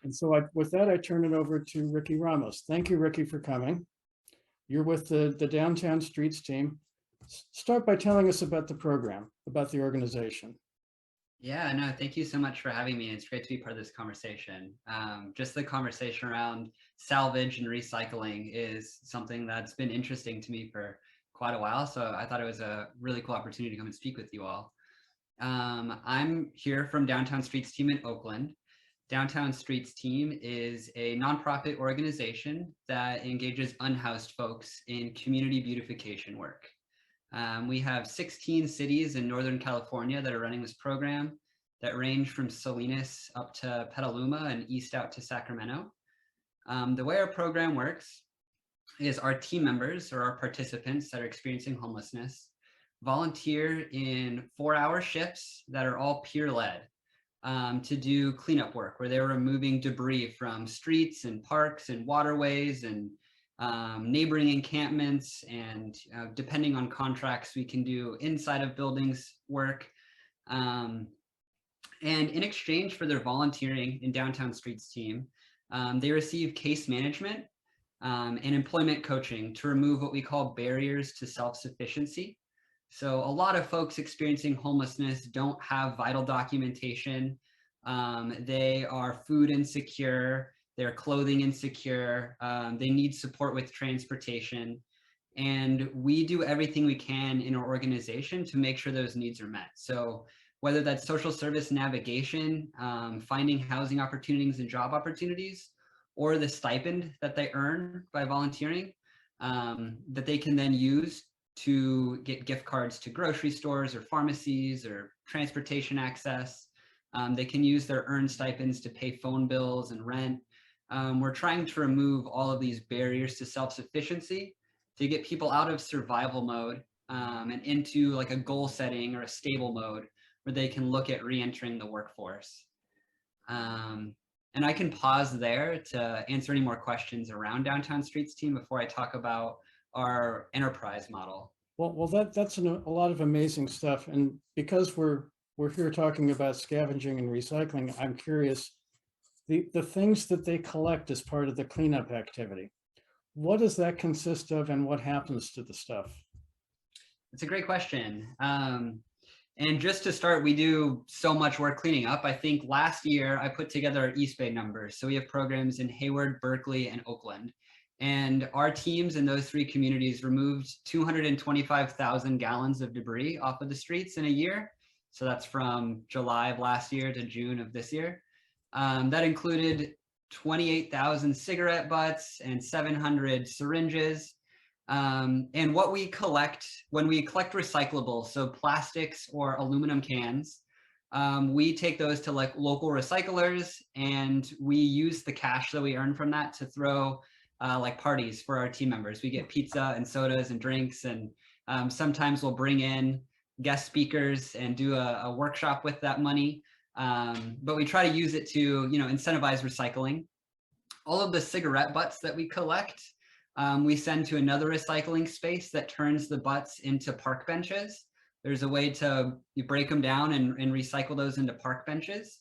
And so with that, I turn it over to Ricky Ramos. Thank you, Ricky, for coming. You're with the Downtown Streets team. Start by telling us about the program, about the organization. Yeah, no, thank you so much for having me. It's great to be part of this conversation. Just the conversation around salvage and recycling is something that's been interesting to me for quite a while. So I thought it was a really cool opportunity to come and speak with you all. I'm here from Downtown Streets team in Oakland. Downtown Streets team is a nonprofit organization that engages unhoused folks in community beautification work. We have 16 cities in Northern California that are running this program that range from Salinas up to Petaluma and east out to Sacramento. The way our program works is our team members or our participants that are experiencing homelessness volunteer in 4-hour shifts that are all peer-led to do cleanup work, where they're removing debris from streets and parks and waterways and neighboring encampments, and depending on contracts, we can do inside of buildings work. And in exchange for their volunteering in Downtown Streets team, they receive case management and employment coaching to remove what we call barriers to self-sufficiency. So a lot of folks experiencing homelessness don't have vital documentation. They are food insecure, they're clothing insecure, they need support with transportation. And we do everything we can in our organization to make sure those needs are met. So whether that's social service navigation, finding housing opportunities and job opportunities, or the stipend that they earn by volunteering, that they can then use to get gift cards to grocery stores or pharmacies or transportation access. They can use their earned stipends to pay phone bills and rent. We're trying to remove all of these barriers to self-sufficiency to get people out of survival mode and into like a goal setting or a stable mode where they can look at re-entering the workforce. And I can pause there to answer any more questions around Downtown Streets team before I talk about our enterprise model. Well, that's a lot of amazing stuff. And because we're here talking about scavenging and recycling, I'm curious, the things that they collect as part of the cleanup activity, what does that consist of and what happens to the stuff? It's a great question. And just to start, we do so much work cleaning up. I think last year I put together our East Bay numbers. So we have programs in Hayward, Berkeley, and Oakland. And our teams in those 3 communities removed 225,000 gallons of debris off of the streets in a year. So that's from July of last year to June of this year. That included 28,000 cigarette butts and 700 syringes. And what we collect, when we collect recyclables, so plastics or aluminum cans, we take those to like local recyclers, and we use the cash that we earn from that to throw like parties for our team members. We get pizza and sodas and drinks, and sometimes we'll bring in guest speakers and do a workshop with that money. But we try to use it to, incentivize recycling. All of the cigarette butts that we collect, we send to another recycling space that turns the butts into park benches. There's a way to break them down and recycle those into park benches.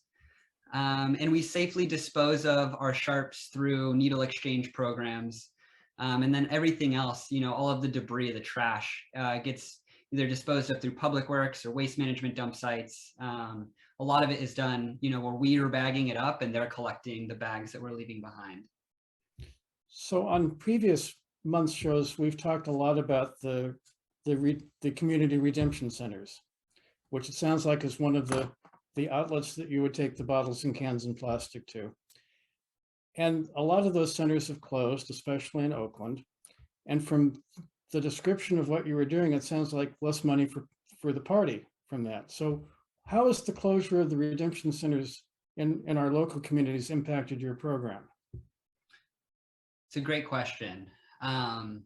And we safely dispose of our sharps through needle exchange programs. And then everything else, all of the debris, the trash, gets either disposed of through public works or waste management dump sites. A lot of it is done, where we are bagging it up and they're collecting the bags that we're leaving behind. So on previous month's shows, we've talked a lot about the community redemption centers, which it sounds like is one of the outlets that you would take the bottles and cans and plastic to. And a lot of those centers have closed, especially in Oakland. And from the description of what you were doing, it sounds like less money for the party from that. So how has the closure of the redemption centers in our local communities impacted your program? It's a great question. And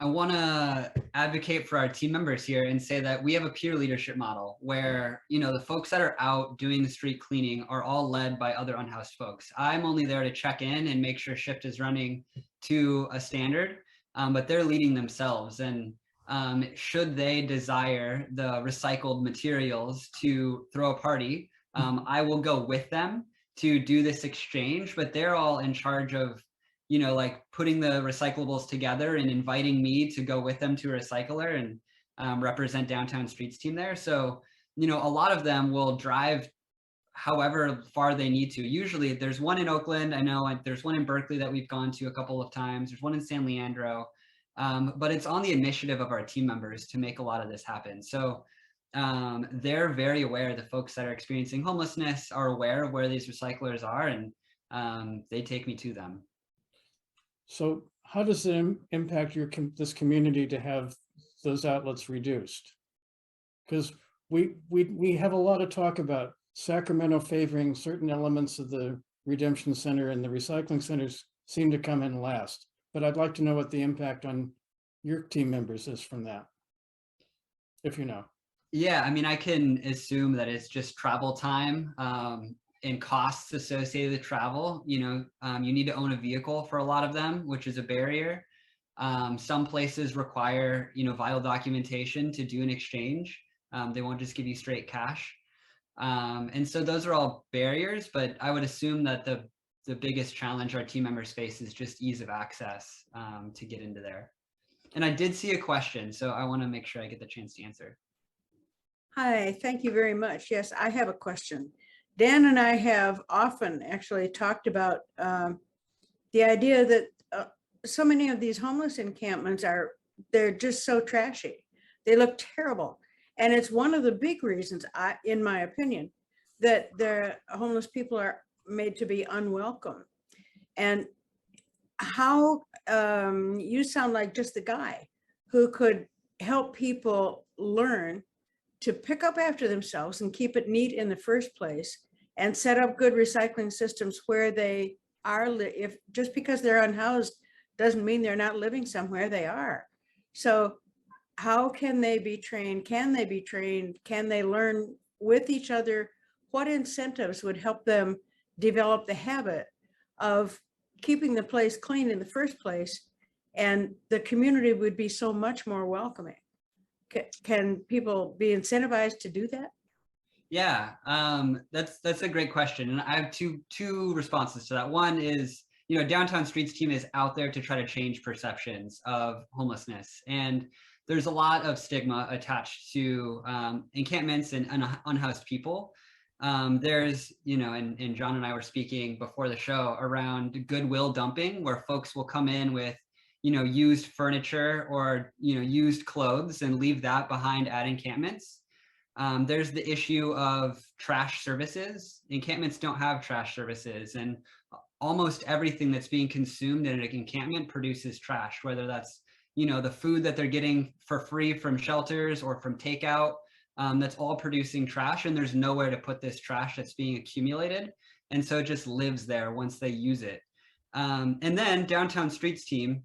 I want to advocate for our team members here and say that we have a peer leadership model where, the folks that are out doing the street cleaning are all led by other unhoused folks. I'm only there to check in and make sure shift is running to a standard, but they're leading themselves. And should they desire the recycled materials to throw a party, I will go with them to do this exchange, but they're all in charge of, you know, like putting the recyclables together and inviting me to go with them to a recycler and represent Downtown Streets team there. So, you know, a lot of them will drive however far they need to. Usually there's one in Oakland. I know there's one in Berkeley that we've gone to a couple of times. There's one in San Leandro. But it's on the initiative of our team members to make a lot of this happen. So they're very aware, the folks that are experiencing homelessness are aware of where these recyclers are, and they take me to them. So how does it impact this community to have those outlets reduced? Because we have a lot of talk about Sacramento favoring certain elements of the redemption center, and the recycling centers seem to come in last. But I'd like to know what the impact on your team members is from that, if you know. Yeah, I mean, I can assume that it's just travel time and costs associated with travel. You know, you need to own a vehicle for a lot of them, which is a barrier. Some places require, you know, vital documentation to do an exchange. They won't just give you straight cash. And so those are all barriers, but I would assume that the biggest challenge our team members face is just ease of access to get into there. And I did see a question, so I want to make sure I get the chance to answer. Hi, thank you very much. Yes, I have a question. Dan and I have often actually talked about the idea that so many of these homeless encampments they're just so trashy. They look terrible. And it's one of the big reasons, in my opinion, that the homeless people are made to be unwelcome. And how you sound like just the guy who could help people learn to pick up after themselves and keep it neat in the first place, and set up good recycling systems where they are. If just because they're unhoused doesn't mean they're not living somewhere, they are. So how can they be trained? Can they be trained? Can they learn with each other? What incentives would help them develop the habit of keeping the place clean in the first place? And the community would be so much more welcoming. Can people be incentivized to do that? Yeah, that's a great question. And I have two responses to that. One is, you know, Downtown Streets team is out there to try to change perceptions of homelessness. And there's a lot of stigma attached to encampments and unhoused people. There's, you know, and John and I were speaking before the show around goodwill dumping, where folks will come in with, you know, used furniture or, you know, used clothes and leave that behind at encampments. There's the issue of trash services. Encampments don't have trash services, and almost everything that's being consumed in an encampment produces trash, whether that's, you know, the food that they're getting for free from shelters or from takeout. That's all producing trash, and there's nowhere to put this trash that's being accumulated. And so it just lives there once they use it. And then Downtown Streets team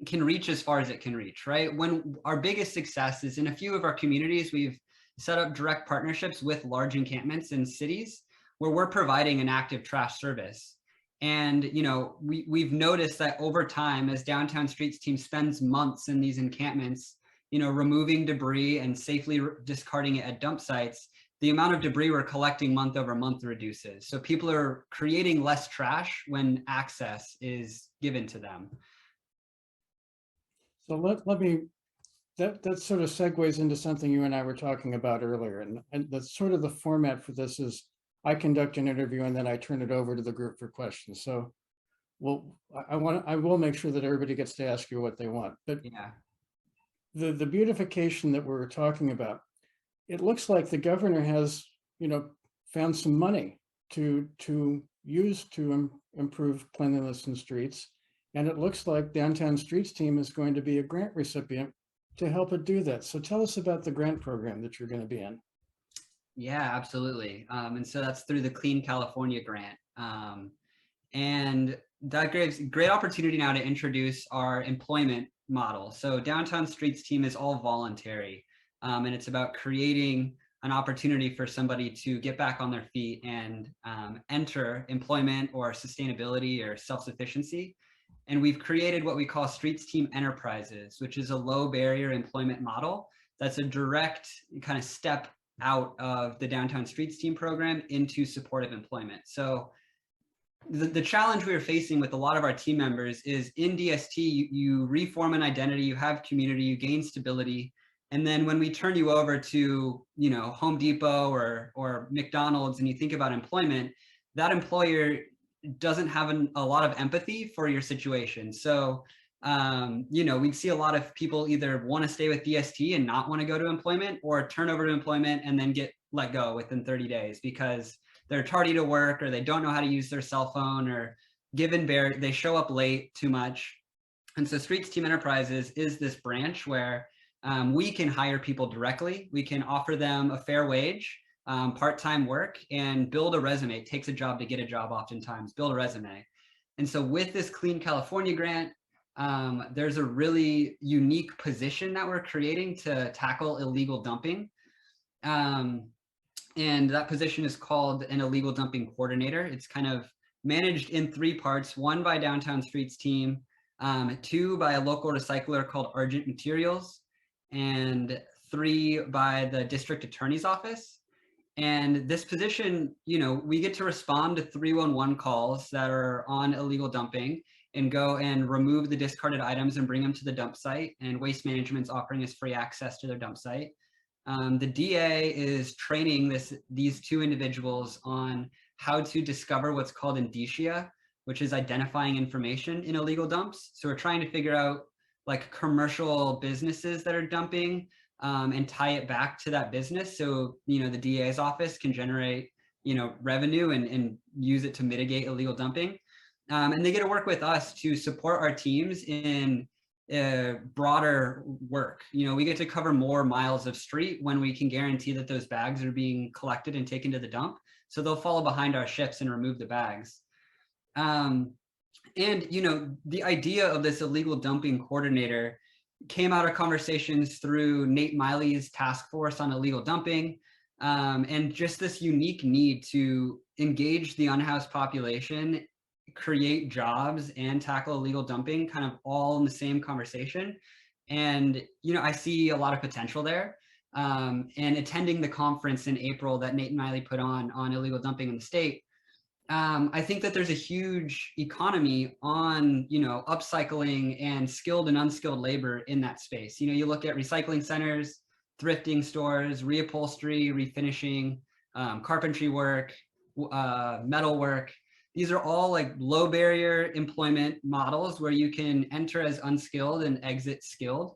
can reach as far as it can reach, right? When our biggest success is in a few of our communities, we've set up direct partnerships with large encampments in cities where we're providing an active trash service. And, you know, we've noticed that over time, as Downtown Streets team spends months in these encampments, you know, removing debris and safely discarding it at dump sites, the amount of debris we're collecting month over month reduces. So people are creating less trash when access is given to them. So let me, that sort of segues into something you and I were talking about earlier. And that's sort of the format for this is I conduct an interview and then I turn it over to the group for questions. So I will make sure that everybody gets to ask you what they want. But yeah, the beautification that we're talking about, it looks like the governor has, you know, found some money to use to improve cleanliness in streets. And it looks like Downtown Streets team is going to be a grant recipient to help it do that. So tell us about the grant program that you're going to be in. Yeah, absolutely. And so that's through the Clean California grant. And that gives great opportunity now to introduce our employment model. So Downtown Streets team is all voluntary. And it's about creating an opportunity for somebody to get back on their feet and enter employment or sustainability or self-sufficiency. And we've created what we call Streets Team Enterprises, which is a low barrier employment model. That's a direct kind of step out of the Downtown Streets team program into supportive employment. So the challenge we are facing with a lot of our team members is in DST, you reform an identity, you have community, you gain stability. And then when we turn you over to, Home Depot or McDonald's, and you think about employment, that employer doesn't have a lot of empathy for your situation. So, we see a lot of people either want to stay with DST and not want to go to employment, or turn over to employment and then get let go within 30 days because they're tardy to work, or they don't know how to use their cell phone, or they show up late too much. And so Streets Team Enterprises is this branch where we can hire people directly. We can offer them a fair wage, part-time work, and build a resume. It takes a job to get a job oftentimes, build a resume. And so with this Clean California grant, there's a really unique position that we're creating to tackle illegal dumping. And that position is called an illegal dumping coordinator. It's kind of managed in 3 parts, 1 by Downtown Streets team, 2 by a local recycler called Argent Materials, and 3 by the district attorney's office. And this position, we get to respond to 311 calls that are on illegal dumping and go and remove the discarded items and bring them to the dump site. And Waste Management's offering us free access to their dump site. The DA is training these 2 individuals on how to discover what's called indicia, which is identifying information in illegal dumps. So we're trying to figure out like commercial businesses that are dumping and tie it back to that business. So, the DA's office can generate, revenue and use it to mitigate illegal dumping. And they get to work with us to support our teams in broader work. We get to cover more miles of street when we can guarantee that those bags are being collected and taken to the dump. So they'll follow behind our shifts and remove the bags. And, the idea of this illegal dumping coordinator came out of conversations through Nate Miley's task force on illegal dumping, and just this unique need to engage the unhoused population, create jobs, and tackle illegal dumping kind of all in the same conversation. And, I see a lot of potential there. And attending the conference in April that Nate and Miley put on illegal dumping in the state, I think that there's a huge economy on, upcycling and skilled and unskilled labor in that space. You look at recycling centers, thrifting stores, reupholstery, refinishing, carpentry work, metal work. These are all like low barrier employment models where you can enter as unskilled and exit skilled.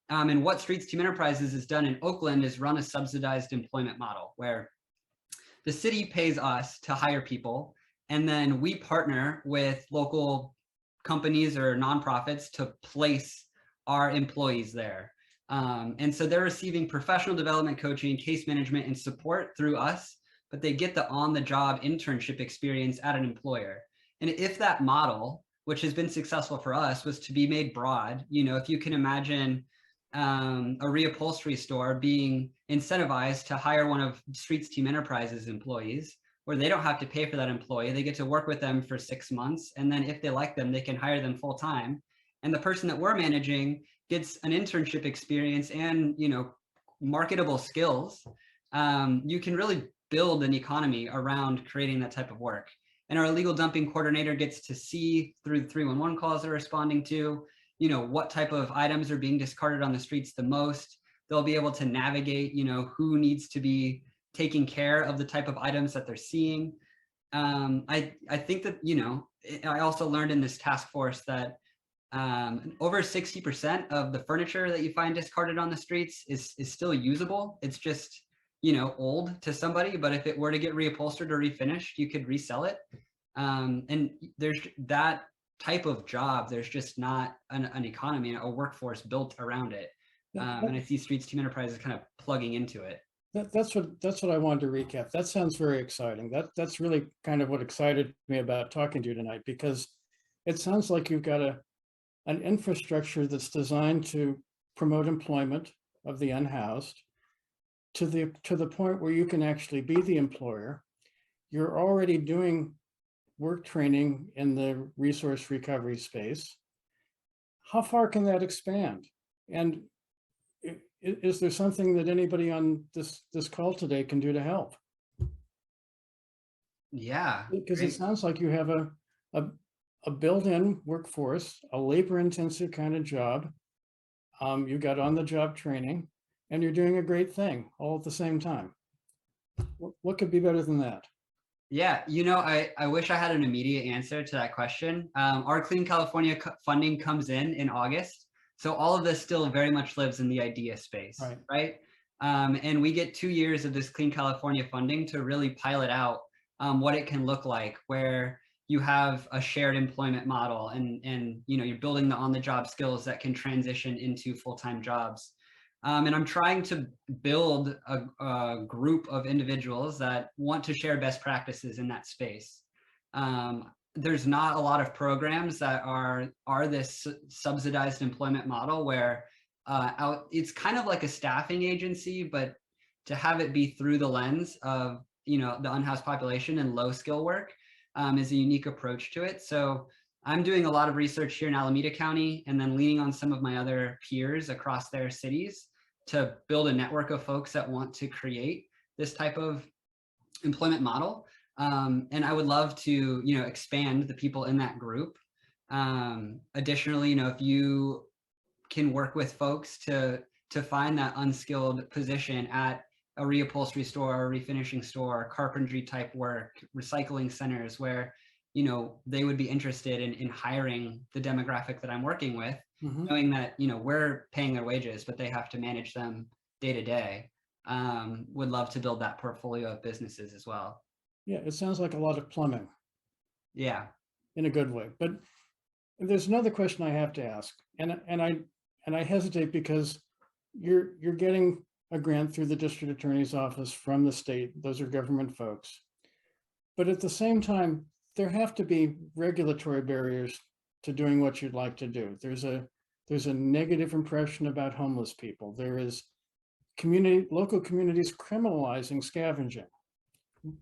And what Streets Team Enterprises has done in Oakland is run a subsidized employment model where the city pays us to hire people, and then we partner with local companies or nonprofits to place our employees there. And so they're receiving professional development coaching, case management, and support through us, but they get the on-the-job internship experience at an employer. And if that model, which has been successful for us, was to be made broad, if you can imagine a reupholstery store being incentivized to hire one of Streets Team Enterprises employees, where they don't have to pay for that employee. They get to work with them for 6 months. And then if they like them, they can hire them full time. And the person that we're managing gets an internship experience and, marketable skills. You can really build an economy around creating that type of work. And our illegal dumping coordinator gets to see through the 311 calls they're responding to, what type of items are being discarded on the streets the most. They'll be able to navigate, who needs to be taking care of the type of items that they're seeing. I think that, I also learned in this task force that over 60% of the furniture that you find discarded on the streets is still usable. It's just, old to somebody, but if it were to get reupholstered or refinished, you could resell it. And there's that type of job, there's just not an economy, a workforce built around it. And I see Streets Team Enterprises kind of plugging into it. That's what I wanted to recap. That sounds very exciting. That's really kind of what excited me about talking to you tonight, because it sounds like you've got an infrastructure that's designed to promote employment of the unhoused to the point where you can actually be the employer. You're already doing work training in the resource recovery space. How far can that expand? And is there something that anybody on this call today can do to help? Yeah. Because it Great. sounds like you have a, a built-in workforce, a labor-intensive kind of job. You got on-the-job training, and you're doing a great thing all at the same time. What could be better than that? Yeah, I wish I had an immediate answer to that question. Our Clean California funding comes in August. So all of this still very much lives in the idea space, right? And we get 2 years of this Clean California funding to really pilot out what it can look like, where you have a shared employment model and you're building the on-the-job skills that can transition into full-time jobs. And I'm trying to build a group of individuals that want to share best practices in that space. There's not a lot of programs that are this subsidized employment model where it's kind of like a staffing agency, but to have it be through the lens of the unhoused population and low skill work is a unique approach to it. So I'm doing a lot of research here in Alameda County and then leaning on some of my other peers across their cities to build a network of folks that want to create this type of employment model. And I would love to, expand the people in that group. Additionally, if you can work with folks to find that unskilled position at a reupholstery store or a refinishing store, carpentry type work, recycling centers where they would be interested in hiring the demographic that I'm working with, knowing that we're paying their wages, but they have to manage them day to day. Would love to build that portfolio of businesses as well. Yeah, it sounds like a lot of plumbing. Yeah. In a good way. But there's another question I have to ask, and I hesitate because you're getting a grant through the district attorney's office from the state. Those are government folks. But at the same time, there have to be regulatory barriers to doing what you'd like to do. There's a negative impression about homeless people. There is local communities criminalizing scavenging.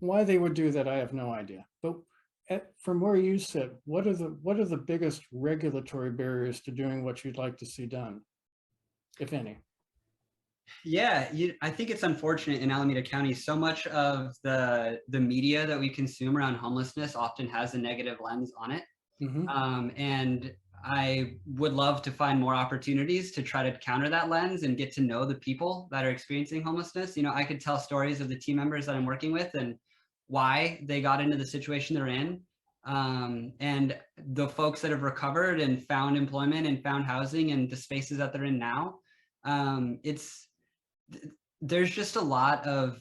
Why they would do that, I have no idea. But from where you sit, what are the biggest regulatory barriers to doing what you'd like to see done, if any? Yeah, I think it's unfortunate in Alameda County, so much of the media that we consume around homelessness often has a negative lens on it. And I would love to find more opportunities to try to counter that lens and get to know the people that are experiencing homelessness. I could tell stories of the team members that I'm working with and why they got into the situation they're in. And the folks that have recovered and found employment and found housing and the spaces that they're in now. There's just a lot of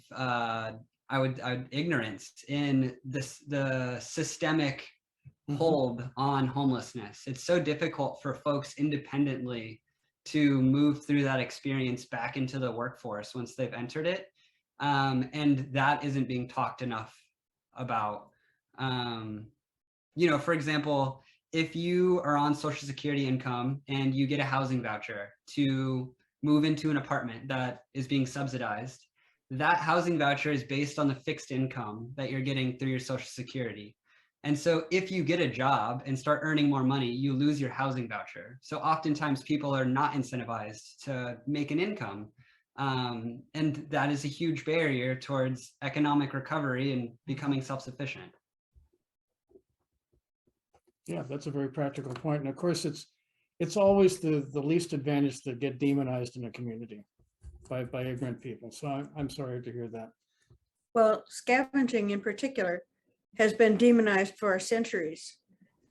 ignorance in the systemic hold on homelessness. It's so difficult for folks independently to move through that experience back into the workforce once they've entered it. And that isn't being talked enough about. For example, if you are on Social Security income and you get a housing voucher to move into an apartment that is being subsidized, that housing voucher is based on the fixed income that you're getting through your Social Security. And so if you get a job and start earning more money, you lose your housing voucher. So oftentimes people are not incentivized to make an income. And that is a huge barrier towards economic recovery and becoming self-sufficient. Yeah, that's a very practical point. And of course, it's always the least advantaged that get demonized in a community by ignorant people. So I'm sorry to hear that. Well, scavenging in particular has been demonized for centuries.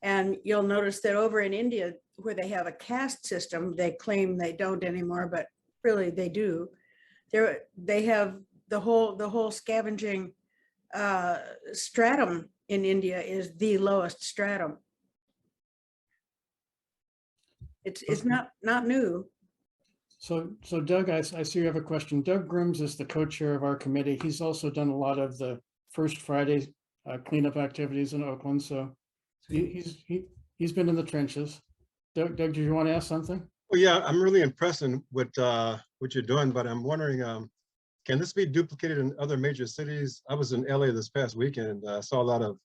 And you'll notice that over in India, where they have a caste system, they claim they don't anymore, but really they do. They have the whole scavenging stratum in India is the lowest stratum. It's not new. So Doug, I see you have a question. Doug Grooms is the co-chair of our committee. He's also done a lot of the First Friday cleanup activities in Oakland. So he's been in the trenches. Doug, do you want to ask something? Well, yeah, I'm really impressed in what you're doing, but I'm wondering, can this be duplicated in other major cities? I was in LA this past weekend and saw a lot of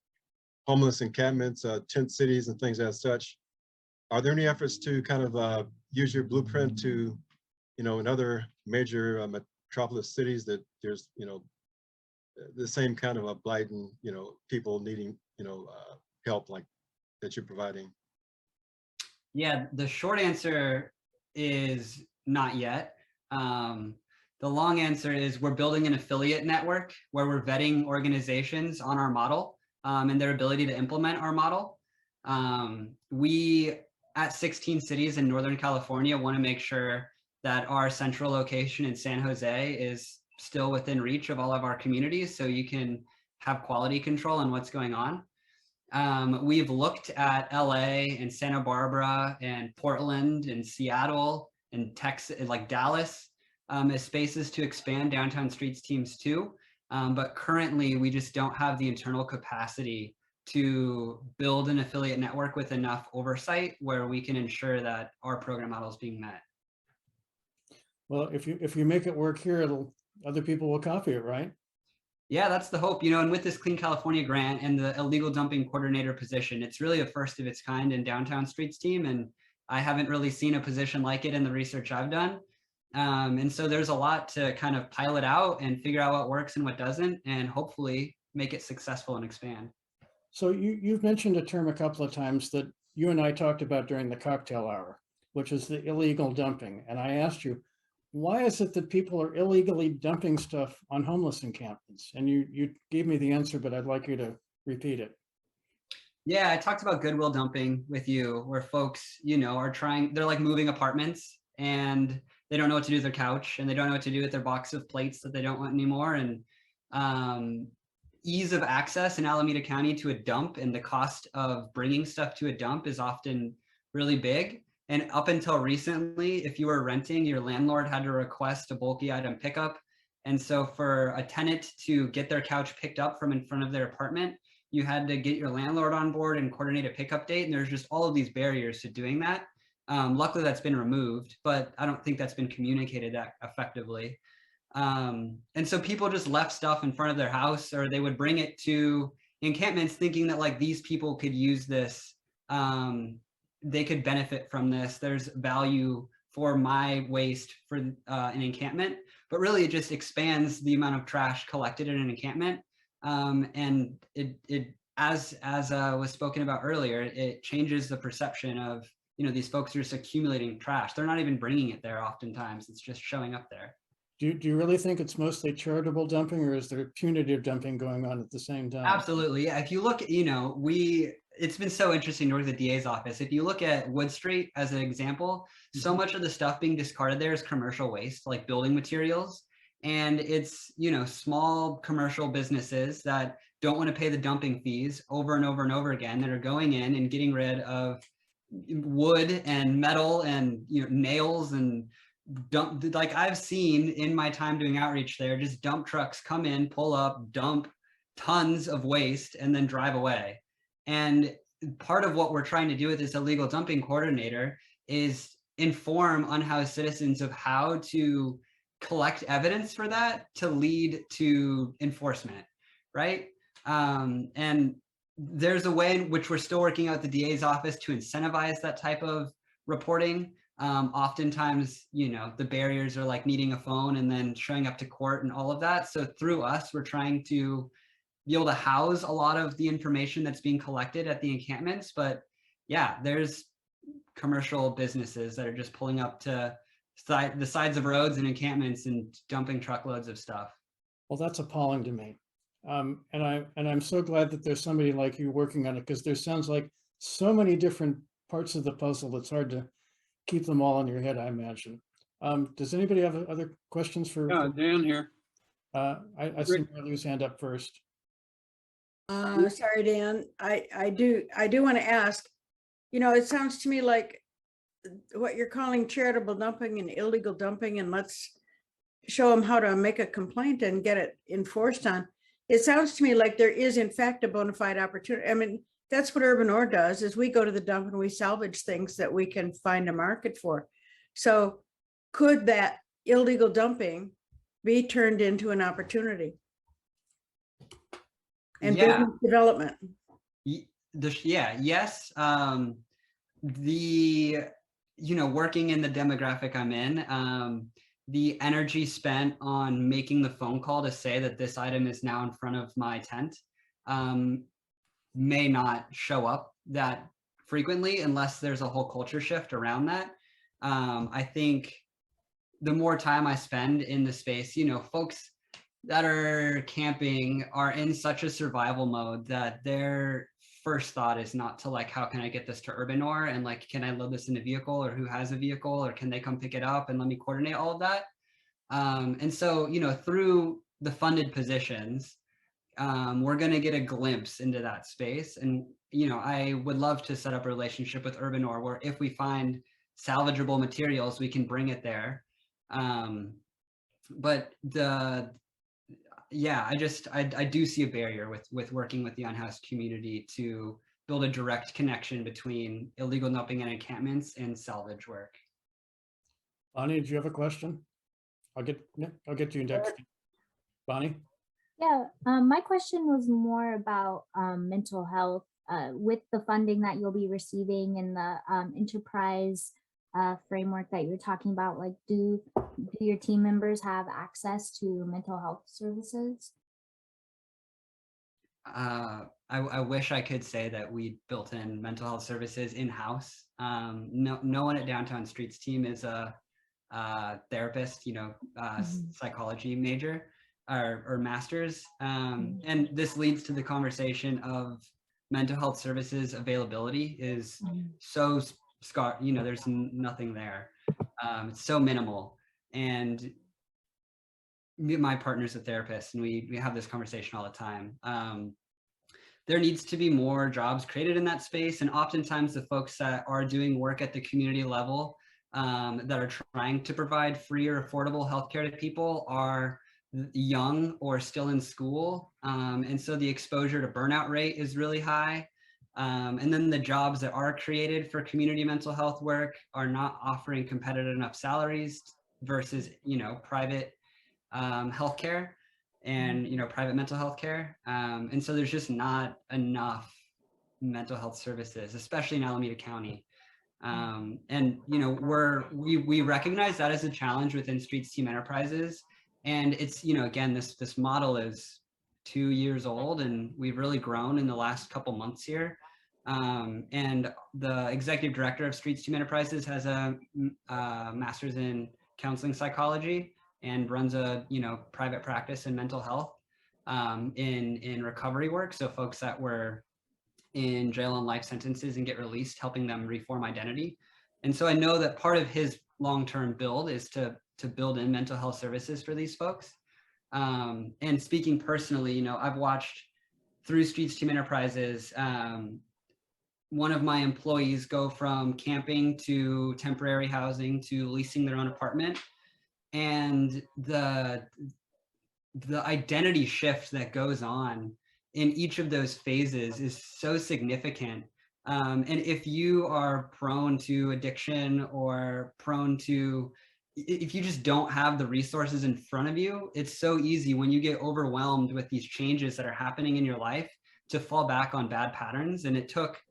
homeless encampments, tent cities and things as such. Are there any efforts to kind of use your blueprint to, in other major metropolis cities that there's, the same kind of a blight and, people needing, help like that you're providing? Yeah, the short answer is not yet. The long answer is we're building an affiliate network where we're vetting organizations on our model and their ability to implement our model. We, at 16 cities in Northern California, want to make sure that our central location in San Jose is still within reach of all of our communities, so you can have quality control on what's going on. We've looked at LA and Santa Barbara and Portland and Seattle and Texas, like Dallas, as spaces to expand downtown streets teams too. But currently we just don't have the internal capacity to build an affiliate network with enough oversight where we can ensure that our program model is being met. Well, if you make it work here, other people will copy it, right? Yeah, that's the hope, and with this Clean California grant and the illegal dumping coordinator position, it's really a first of its kind in downtown streets team. And I haven't really seen a position like it in the research I've done. And so there's a lot to kind of pilot out and figure out what works and what doesn't, and hopefully make it successful and expand. So you've mentioned a term a couple of times that you and I talked about during the cocktail hour, which is the illegal dumping. And I asked you, why is it that people are illegally dumping stuff on homeless encampments? And you gave me the answer, but I'd like you to repeat it. Yeah, I talked about goodwill dumping with you, where folks, are they're like moving apartments and they don't know what to do with their couch and they don't know what to do with their box of plates that they don't want anymore. And ease of access in Alameda County to a dump and the cost of bringing stuff to a dump is often really big. And up until recently, if you were renting, your landlord had to request a bulky item pickup. And so for a tenant to get their couch picked up from in front of their apartment, you had to get your landlord on board and coordinate a pickup date. And there's just all of these barriers to doing that. Luckily, that's been removed, but I don't think that's been communicated that effectively. And so people just left stuff in front of their house, or they would bring it to encampments thinking that like these people could use this. They could benefit from this. There's value for my waste for an encampment, but really it just expands the amount of trash collected in an encampment. And it as was spoken about earlier, it changes the perception of, these folks are just accumulating trash. They're not even bringing it there oftentimes. It's just showing up there. Do you really think it's mostly charitable dumping, or is there punitive dumping going on at the same time? Absolutely. Yeah. If you look, it's been so interesting to work at the DA's office. If you look at Wood Street as an example, so much of the stuff being discarded there is commercial waste, like building materials. And it's, small commercial businesses that don't want to pay the dumping fees over and over and over again, that are going in and getting rid of wood and metal and, nails and dump. Like I've seen in my time doing outreach there, just dump trucks come in, pull up, dump tons of waste and then drive away. And part of what we're trying to do with this illegal dumping coordinator is inform unhoused citizens of how to collect evidence for that to lead to enforcement, right? And there's a way in which we're still working out the DA's office to incentivize that type of reporting. Oftentimes, the barriers are like needing a phone and then showing up to court and all of that. So through us, we're trying to be able to house a lot of the information that's being collected at the encampments. But yeah, there's commercial businesses that are just pulling up to the sides of roads and encampments and dumping truckloads of stuff. Well, that's appalling to me. And I'm so glad that there's somebody like you working on it, because there sounds like so many different parts of the puzzle. It's hard to keep them all in your head, I imagine. Does anybody have other questions for? Dan here. I see Marley's hand up first. Sorry, Dan. I do want to ask, it sounds to me like what you're calling charitable dumping and illegal dumping, and let's show them how to make a complaint and get it enforced on. It sounds to me like there is in fact a bona fide opportunity. I mean, that's what Urban Ore does, is we go to the dump and we salvage things that we can find a market for. So could that illegal dumping be turned into an opportunity? And business development? Yes. Working in the demographic I'm in, the energy spent on making the phone call to say that this item is now in front of my tent may not show up that frequently unless there's a whole culture shift around that. I think the more time I spend in the space, you know, folks that are camping are in such a survival mode that their first thought is not to like, how can I get this to Urbanor, and like, can I load this in a vehicle, or who has a vehicle, or can they come pick it up and let me coordinate all of that. And so, you know, through the funded positions, we're going to get a glimpse into that space. And, you know, I would love to set up a relationship with Urbanor where if we find salvageable materials, we can bring it there. But yeah, I do see a barrier with working with the unhoused community to build a direct connection between illegal dumping and encampments and salvage work. Bonnie, do you have a question? I'll get to you next. Bonnie? Yeah, my question was more about mental health with the funding that you'll be receiving and the enterprise framework that you're talking about. Like, do your team members have access to mental health services? I wish I could say that we built in mental health services in-house. No one at Downtown Streets team is a therapist, you know, psychology major or masters. And this leads to the conversation of mental health services availability is so you know, there's nothing there. It's so minimal. And my partner's a therapist, and we have this conversation all the time. There needs to be more jobs created in that space. And oftentimes the folks that are doing work at the community level that are trying to provide free or affordable healthcare to people are young or still in school. And so the exposure to burnout rate is really high. And then the jobs that are created for community mental health work are not offering competitive enough salaries versus, you know, private healthcare and, you know, private mental health care. And so there's just not enough mental health services, especially in Alameda County. And, you know, we recognize that as a challenge within Streets Team Enterprises. And it's, you know, again, this model is 2 years old, and we've really grown in the last couple months here. And the executive director of Streets Team Enterprises has a master's in counseling psychology and runs a, you know, private practice in mental health in recovery work. So folks that were in jail on life sentences and get released, helping them reform identity. And so I know that part of his long-term build is to build in mental health services for these folks. And speaking personally, you know, I've watched through Streets Team Enterprises, one of my employees go from camping to temporary housing to leasing their own apartment. And the identity shift that goes on in each of those phases is so significant. And if you are prone to addiction or prone to, if you just don't have the resources in front of you, it's so easy when you get overwhelmed with these changes that are happening in your life to fall back on bad patterns. And it took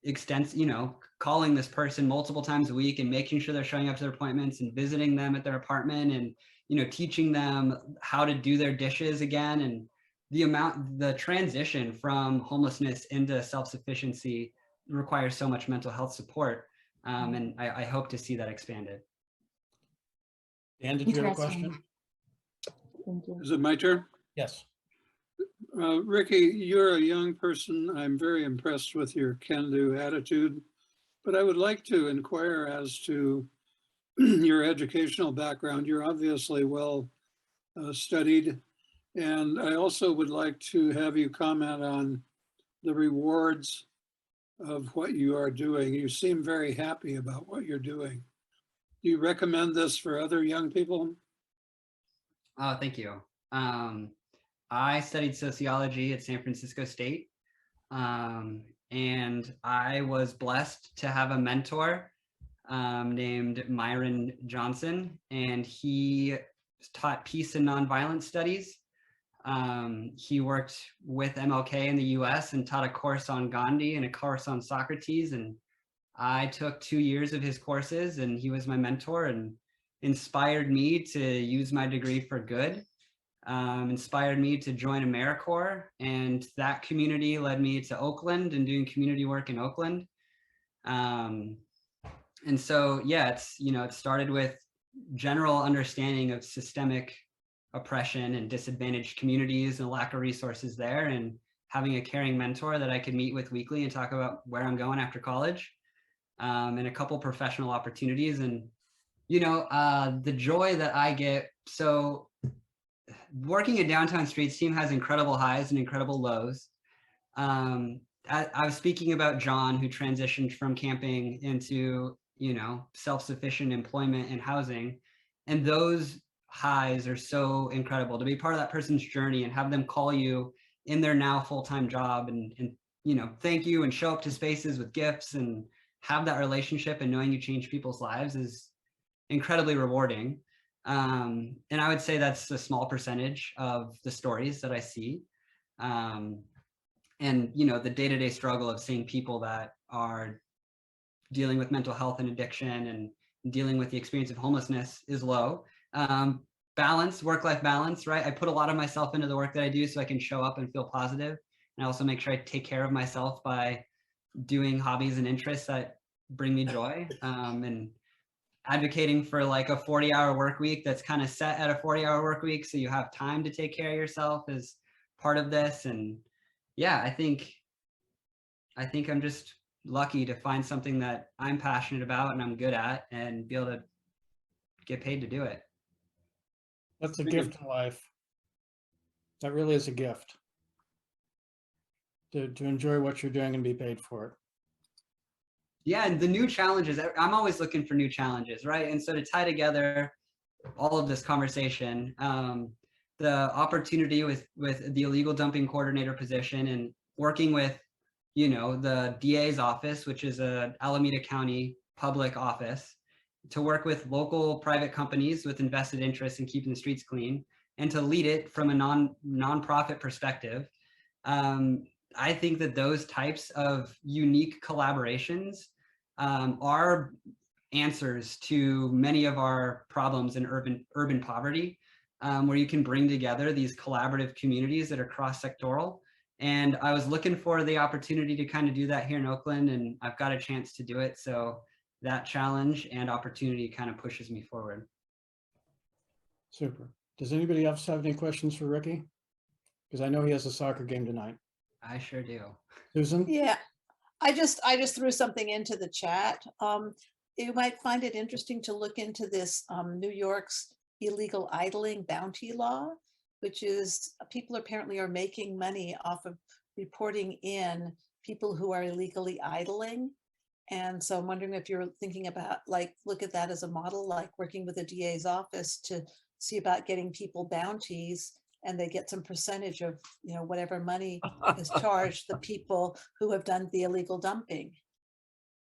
extensive, you know, calling this person multiple times a week and making sure they're showing up to their appointments and visiting them at their apartment and, you know, teaching them how to do their dishes again. And the transition from homelessness into self-sufficiency requires so much mental health support. And I hope to see that expanded. Dan, did you have a question? Thank you. Is it my turn? Yes. Ricky, you're a young person. I'm very impressed with your can-do attitude, but I would like to inquire as to your educational background. You're obviously well studied, and I also would like to have you comment on the rewards of what you are doing. You seem very happy about what you're doing. Do you recommend this for other young people? Oh, thank you. I studied sociology at San Francisco State, and I was blessed to have a mentor named Myron Johnson, and he taught peace and nonviolence studies. He worked with MLK in the US and taught a course on Gandhi and a course on Socrates, and I took 2 years of his courses, and he was my mentor. And inspired me to use my degree for good, inspired me to join AmeriCorps, and that community led me to Oakland and doing community work in Oakland. And so, yeah, it started with general understanding of systemic oppression and disadvantaged communities and lack of resources there, and having a caring mentor that I could meet with weekly and talk about where I'm going after college, and a couple professional opportunities. And, the joy that I get. So working at Downtown Streets team has incredible highs and incredible lows. I was speaking about John, who transitioned from camping into, self-sufficient employment and housing. And those highs are so incredible to be part of that person's journey and have them call you in their now full-time job and thank you and show up to spaces with gifts and have that relationship, and knowing you change people's lives is incredibly rewarding. And I would say that's a small percentage of the stories that I see. And, the day-to-day struggle of seeing people that are dealing with mental health and addiction and dealing with the experience of homelessness is low. Balance, work-life balance, right? I put a lot of myself into the work that I do so I can show up and feel positive. And I also make sure I take care of myself by doing hobbies and interests that bring me joy. And advocating for like a 40-hour work week that's kind of set at a 40-hour work week, so you have time to take care of yourself, is part of this. And yeah, I think I'm just lucky to find something that I'm passionate about and I'm good at, and be able to get paid to do it. That's a gift in life. That really is a gift. To enjoy what you're doing and be paid for it. Yeah, and the new challenges, I'm always looking for new challenges, right? And so to tie together all of this conversation, the opportunity with the illegal dumping coordinator position, and working with, the DA's office, which is a Alameda County public office, to work with local private companies with invested interests in keeping the streets clean, and to lead it from a nonprofit perspective. I think that those types of unique collaborations are answers to many of our problems in urban poverty, where you can bring together these collaborative communities that are cross-sectoral. And I was looking for the opportunity to kind of do that here in Oakland, and I've got a chance to do it. So that challenge and opportunity kind of pushes me forward. Super. Does anybody else have any questions for Ricky? Because I know he has a soccer game tonight. I sure do. Susan? Yeah, I just threw something into the chat. You might find it interesting to look into this New York's illegal idling bounty law, which is people apparently are making money off of reporting in people who are illegally idling. And so I'm wondering if you're thinking about, like, look at that as a model, like working with the DA's office to see about getting people bounties, and they get some percentage of, whatever money is charged the people who have done the illegal dumping.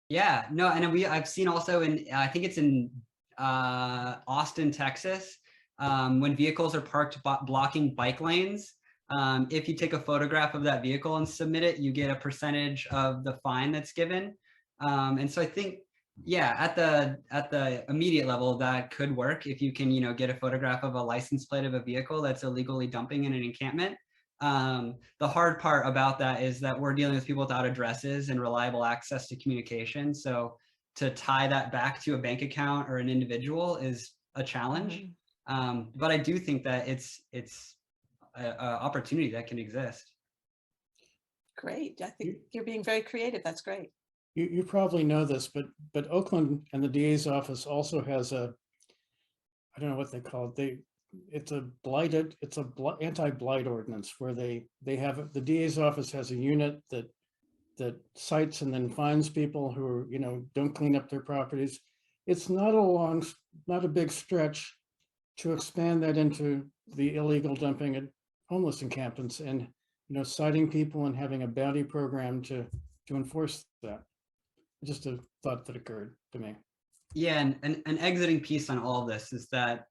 Yeah, no, and I've seen also I think it's in Austin, Texas, when vehicles are parked blocking bike lanes. If you take a photograph of that vehicle and submit it, you get a percentage of the fine that's given. And so I think, yeah, at the immediate level, that could work if you can, get a photograph of a license plate of a vehicle that's illegally dumping in an encampment. The hard part about that is that we're dealing with people without addresses and reliable access to communication. So to tie that back to a bank account or an individual is a challenge. But I do think that it's an opportunity that can exist. Great. I think you're being very creative. That's great. You probably know this, but Oakland and the DA's office also has I don't know what they call it. It's an anti-blight ordinance, where they have, the DA's office has a unit that cites and then fines people who don't clean up their properties. It's not a big stretch to expand that into the illegal dumping at homeless encampments, and citing people and having a bounty program to enforce that. Just a thought that occurred to me. Yeah, and an exiting piece on all of this is that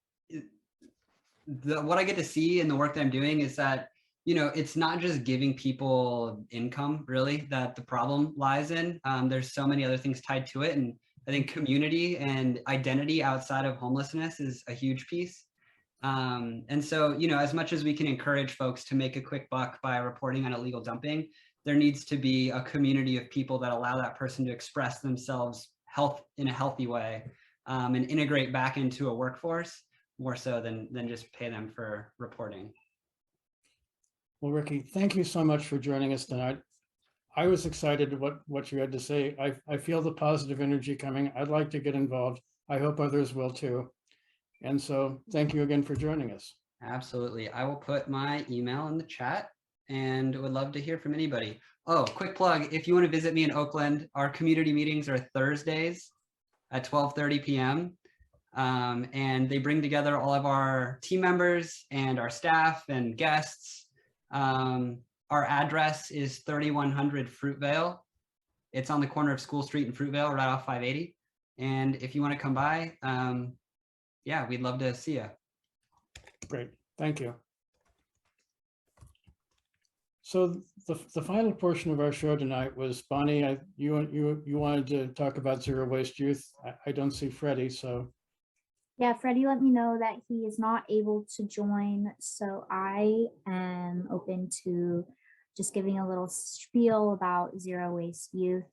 what I get to see in the work that I'm doing is that, it's not just giving people income, really, that the problem lies in. There's so many other things tied to it, and I think community and identity outside of homelessness is a huge piece. And so, you know, as much as we can encourage folks to make a quick buck by reporting on illegal dumping, there needs to be a community of people that allow that person to express themselves in a healthy way, and integrate back into a workforce more so than just pay them for reporting. Well, Ricky, thank you so much for joining us tonight. I was excited what you had to say. I feel the positive energy coming. I'd like to get involved. I hope others will too. And so thank you again for joining us. Absolutely. I will put my email in the chat and would love to hear from anybody. Oh, quick plug. If you want to visit me in Oakland, our community meetings are Thursdays at 12:30 p.m. And they bring together all of our team members and our staff and guests. Our address is 3100 Fruitvale. It's on the corner of School Street and Fruitvale, right off 580. And if you want to come by, yeah, we'd love to see you. Great, thank you. So the final portion of our show tonight was Bonnie. You wanted to talk about zero waste youth. I don't see Freddie, so. Yeah, Freddie let me know that he is not able to join, so I am open to just giving a little spiel about zero waste youth.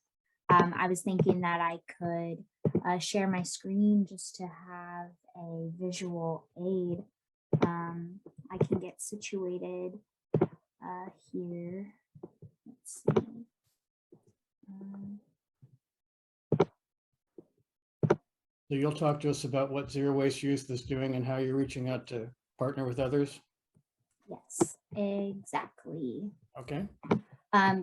I was thinking that I could share my screen just to have a visual aid. I can get situated here. Let's see. So you'll talk to us about what Zero Waste Youth is doing and how you're reaching out to partner with others? Yes, exactly. Okay.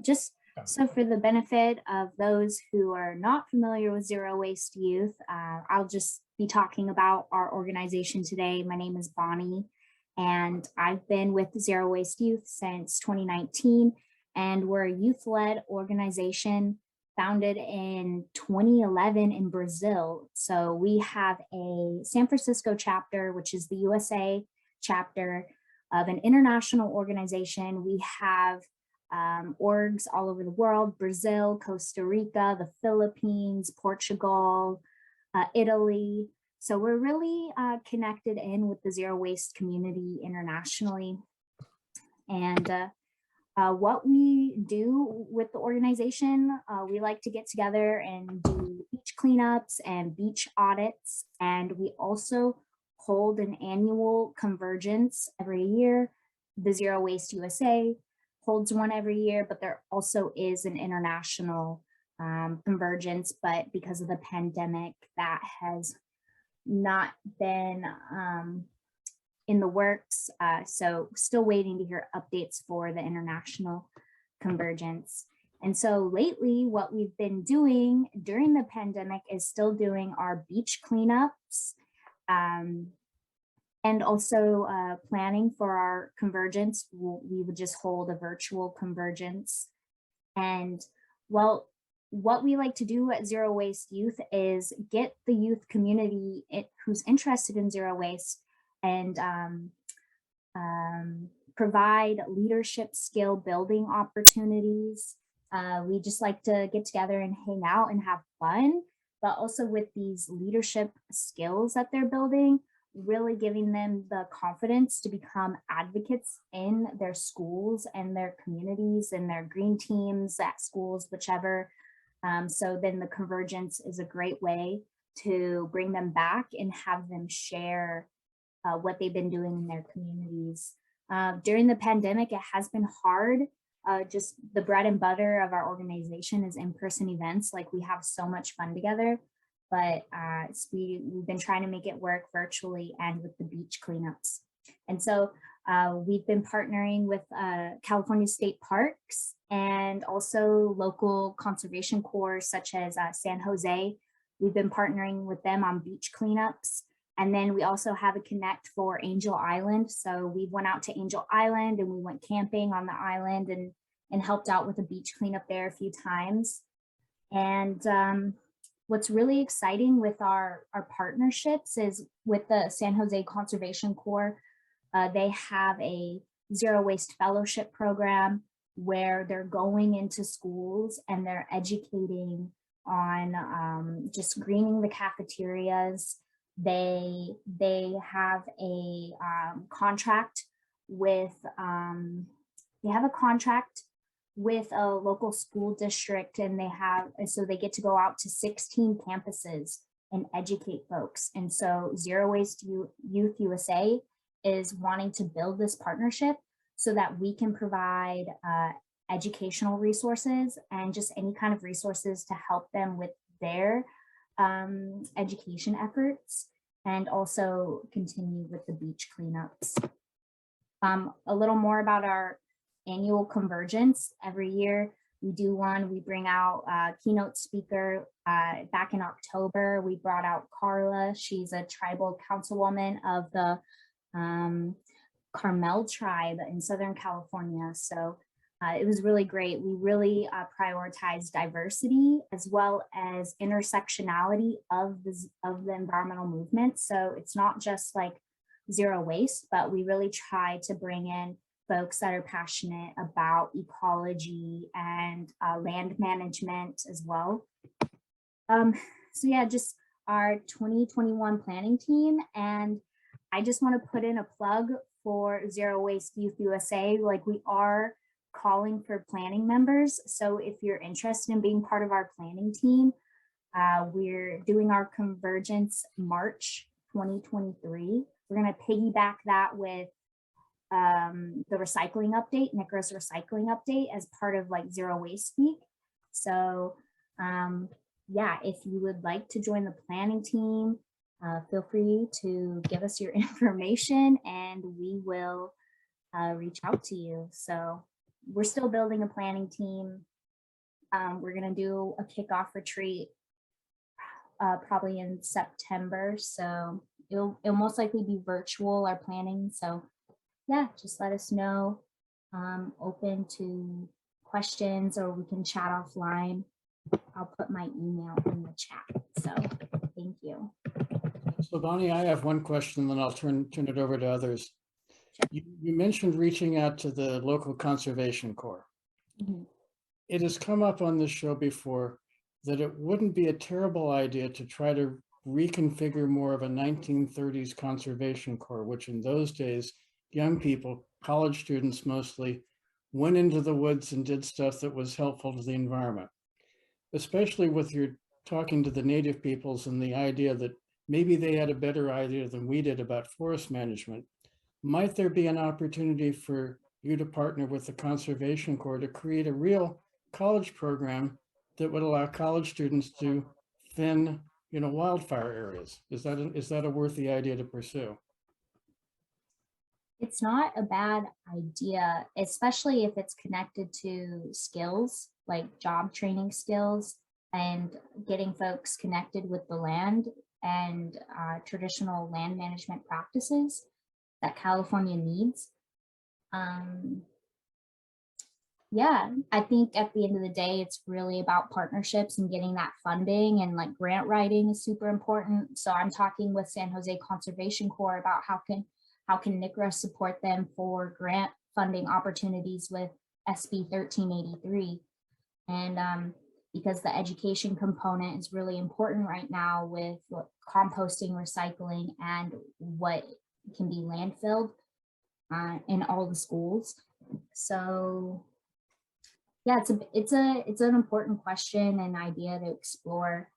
Just so for the benefit of those who are not familiar with Zero Waste Youth, I'll just be talking about our organization today. My name is Bonnie, and I've been with Zero Waste Youth since 2019, and we're a youth-led organization founded in 2011 in Brazil. So we have a San Francisco chapter, which is the USA chapter of an international organization. We have orgs all over the world: Brazil, Costa Rica, the Philippines, Portugal, Italy. So we're really connected in with the zero waste community internationally. And what we do with the organization, we like to get together and do beach cleanups and beach audits. And we also hold an annual convergence every year. The Zero Waste USA holds one every year, but there also is an international convergence. But because of the pandemic, that has not been in the works. So still waiting to hear updates for the international convergence. And so lately, what we've been doing during the pandemic is still doing our beach cleanups, and also planning for our convergence. We would just hold a virtual convergence. And well, what we like to do at Zero Waste Youth is get the youth community who's interested in zero waste and provide leadership skill building opportunities. We just like to get together and hang out and have fun, but also with these leadership skills that they're building, really giving them the confidence to become advocates in their schools and their communities and their green teams at schools, whichever. So then the convergence is a great way to bring them back and have them share what they've been doing in their communities. During the pandemic, it has been hard. Just the bread and butter of our organization is in-person events. Like, we have so much fun together, but we've been trying to make it work virtually and with the beach cleanups. And so we've been partnering with California State Parks and also local conservation corps such as San Jose. We've been partnering with them on beach cleanups. And then we also have a connect for Angel Island. So we went out to Angel Island and we went camping on the island and helped out with a beach cleanup there a few times. And what's really exciting with our partnerships is with the San Jose Conservation Corps. They have a zero waste fellowship program where they're going into schools and they're educating on just greening the cafeterias. They have a contract with a local school district, and so they get to go out to 16 campuses and educate folks. And so Zero Waste Youth USA is wanting to build this partnership so that we can provide educational resources and just any kind of resources to help them with their education efforts, and also continue with the beach cleanups. A little more about our annual convergence. Every year we do one. We bring out a keynote speaker. Back in October, we brought out Carla. She's a tribal councilwoman of the Carmel tribe in Southern California. So it was really great. We really prioritized diversity as well as intersectionality of the environmental movement. So it's not just like zero waste, but we really try to bring in folks that are passionate about ecology and land management as well. So yeah, just our 2021 planning team. And I just want to put in a plug for Zero Waste Youth USA. Like, we are calling for planning members. So if you're interested in being part of our planning team, we're doing our Convergence March 2023. We're going to piggyback that with the recycling update, NICRA's recycling update, as part of like Zero Waste Week. So yeah, if you would like to join the planning team, feel free to give us your information and we will reach out to you. So we're still building a planning team. We're going to do a kickoff retreat probably in September. So it'll most likely be virtual, our planning. So yeah, just let us know. Open to questions, or we can chat offline. I'll put my email in the chat. So thank you. So Bonnie, I have one question, then I'll turn it over to others. You mentioned reaching out to the local conservation corps. Mm-hmm. It has come up on this show before that it wouldn't be a terrible idea to try to reconfigure more of a 1930s conservation corps, which in those days, young people, college students mostly, went into the woods and did stuff that was helpful to the environment. Especially with your talking to the native peoples and the idea that maybe they had a better idea than we did about forest management. Might there be an opportunity for you to partner with the Conservation Corps to create a real college program that would allow college students to thin, wildfire areas? Is that a worthy idea to pursue? It's not a bad idea, especially if it's connected to skills, like job training skills, and getting folks connected with the land and traditional land management practices that California needs. Yeah, I think at the end of the day, it's really about partnerships and getting that funding, and like grant writing is super important. So I'm talking with San Jose Conservation Corps about how can NICRA support them for grant funding opportunities with SB 1383. And because the education component is really important right now with composting, recycling, and what can be landfilled in all the schools. So yeah, it's an important question and idea to explore.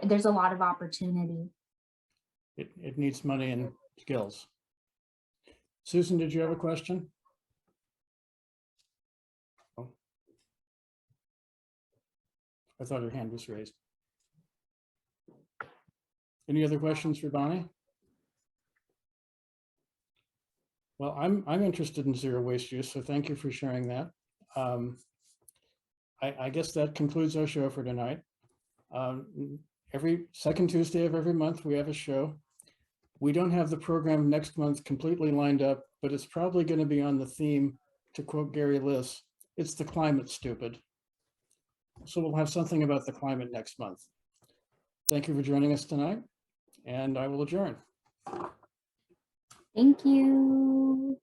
There's a lot of opportunity. It needs money and skills. Susan, did you have a question? Oh. I thought her hand was raised. Any other questions for Bonnie? Well, I'm interested in zero waste use, so thank you for sharing that. I guess that concludes our show for tonight. Every second Tuesday of every month, we have a show. We don't have the program next month completely lined up, but it's probably going to be on the theme, to quote Gary Liss, it's the climate, stupid. So we'll have something about the climate next month. Thank you for joining us tonight, and I will adjourn. Thank you.